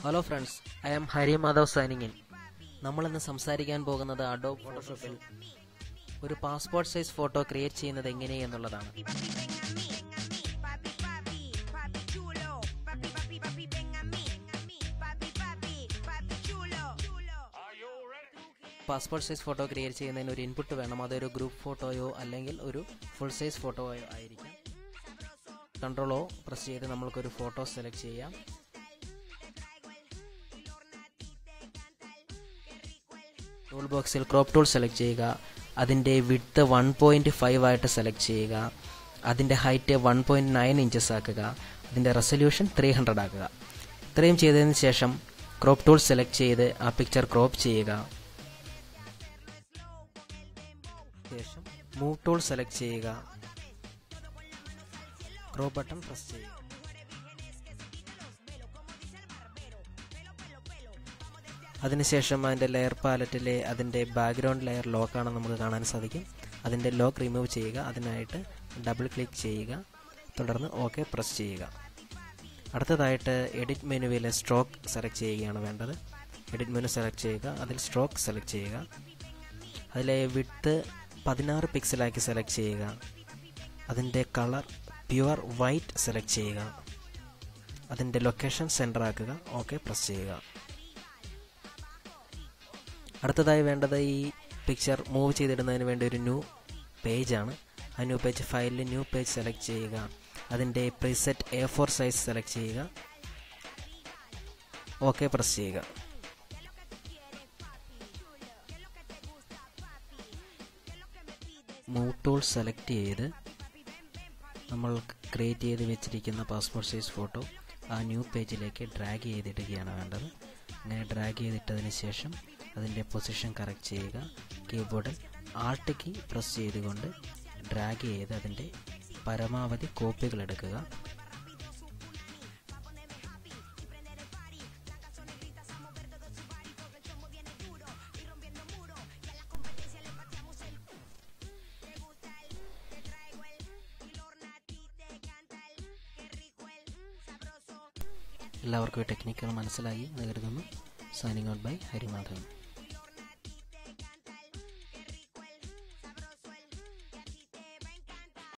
Hello friends, I am Hari Madhav signing in. നമ്മളിന്ന് സംസാരിക്കാൻ പോകുന്നത് അഡോബ് ഫോട്ടോഷോപ്പിൽ ഒരു പാസ്പോർട്ട് സൈസ് ഫോട്ടോ ക്രിയേറ്റ് ചെയ്യുന്നത് എങ്ങനെയെന്നുള്ളതാണ്. പാസ്പോർട്ട് സൈസ് ഫോട്ടോ ക്രിയേറ്റ് ചെയ്യുന്നതിന് ഒരു ഇൻപുട്ട് വേണം. അതൊരു ഗ്രൂപ്പ് ഫോട്ടോയോ അല്ലെങ്കിൽ ഒരു ഫുൾ സൈസ് ഫോട്ടോയോ ആയിരിക്കും. കൺട്രോൾ O പ്രസ് ചെയ്ത് നമ്മൾക്കൊരു ഫോട്ടോ സെലക്ട് ചെയ്യാം. ടൂൾ ബോക്സിൽ ക്രോപ്പ് ടൂൾ സെലക്ട് ചെയ്യുക. അതിൻ്റെ വിഡ്ത്ത് 1.5 ആയിട്ട് സെലക്ട് ചെയ്യുക. അതിൻ്റെ ഹൈറ്റ് 1.9 ഇഞ്ചസ് ആക്കുക. അതിൻ്റെ റെസൊല്യൂഷൻ 300 ആക്കുക. ഇത്രയും ചെയ്തതിന് ശേഷം ക്രോപ്പ് ടൂൾ സെലക്ട് ചെയ്ത് ആ പിക്ചർ ക്രോപ്പ് ചെയ്യുക. ശേഷം മൂവ് ടൂൾ സെലക്ട് ചെയ്യുക. ക്രോപ്പ് ബട്ടൺ പ്രസ് ചെയ്യുക. അതിനുശേഷം അതിൻ്റെ ലെയർ പാലറ്റിലെ അതിൻ്റെ ബാക്ക്ഗ്രൗണ്ട് ലെയർ ലോക്കാണെന്ന് നമുക്ക് കാണാൻ സാധിക്കും. അതിൻ്റെ ലോക്ക് റിമൂവ് ചെയ്യുക. അതിനായിട്ട് ഡബിൾ ക്ലിക്ക് ചെയ്യുക. തുടർന്ന് ഓക്കെ പ്രസ് ചെയ്യുക. അടുത്തതായിട്ട് എഡിറ്റ് മെനുവിലെ സ്ട്രോക്ക് സെലക്ട് ചെയ്യുകയാണ് വേണ്ടത്. എഡിറ്റ് മെനു സെലക്ട് ചെയ്യുക. അതിൽ സ്ട്രോക്ക് സെലക്ട് ചെയ്യുക. അതിലെ വിഡ്ത്ത് 16 പിക്സലാക്കി സെലക്ട് ചെയ്യുക. അതിൻ്റെ കളർ പ്യുവർ വൈറ്റ് സെലക്ട് ചെയ്യുക. അതിൻ്റെ ലൊക്കേഷൻ സെൻറ്റർ ആക്കുക. ഓക്കെ പ്രസ് ചെയ്യുക. അടുത്തതായി വേണ്ടത് ഈ പിക്ചർ മൂവ് ചെയ്തിടുന്നതിന് വേണ്ടി ഒരു ന്യൂ പേജാണ്. ആ ന്യൂ പേജ് ഫയലിൽ ന്യൂ പേജ് സെലക്ട് ചെയ്യുക. അതിൻ്റെ പ്രീസെറ്റ് A4 സൈസ് സെലക്ട് ചെയ്യുക. ഓക്കെ പ്രസ് ചെയ്യുക. മൂവ് ടൂൾ സെലക്ട് ചെയ്ത് നമ്മൾ ക്രിയേറ്റ് ചെയ്ത് വെച്ചിരിക്കുന്ന പാസ്പോർട്ട് സൈസ് ഫോട്ടോ ആ ന്യൂ പേജിലേക്ക് ഡ്രാഗ് ചെയ്തിടുകയാണ് വേണ്ടത്. അങ്ങനെ ഡ്രാഗ് ചെയ്തിട്ടതിന് ശേഷം അതിൻ്റെ പൊസിഷൻ കറക്റ്റ് ചെയ്യുക. കീബോർഡിൽ ആൾട്ട് കീ പ്രസ് ചെയ്തുകൊണ്ട് ഡ്രാഗ് ചെയ്ത് അതിൻ്റെ പരമാവധി കോപ്പികൾ എടുക്കുക. എല്ലാവർക്കും ഈ ടെക്നിക്കുകൾ മനസ്സിലായി എന്ന് കരുതുന്നു. Signing out by Hari Madhavan.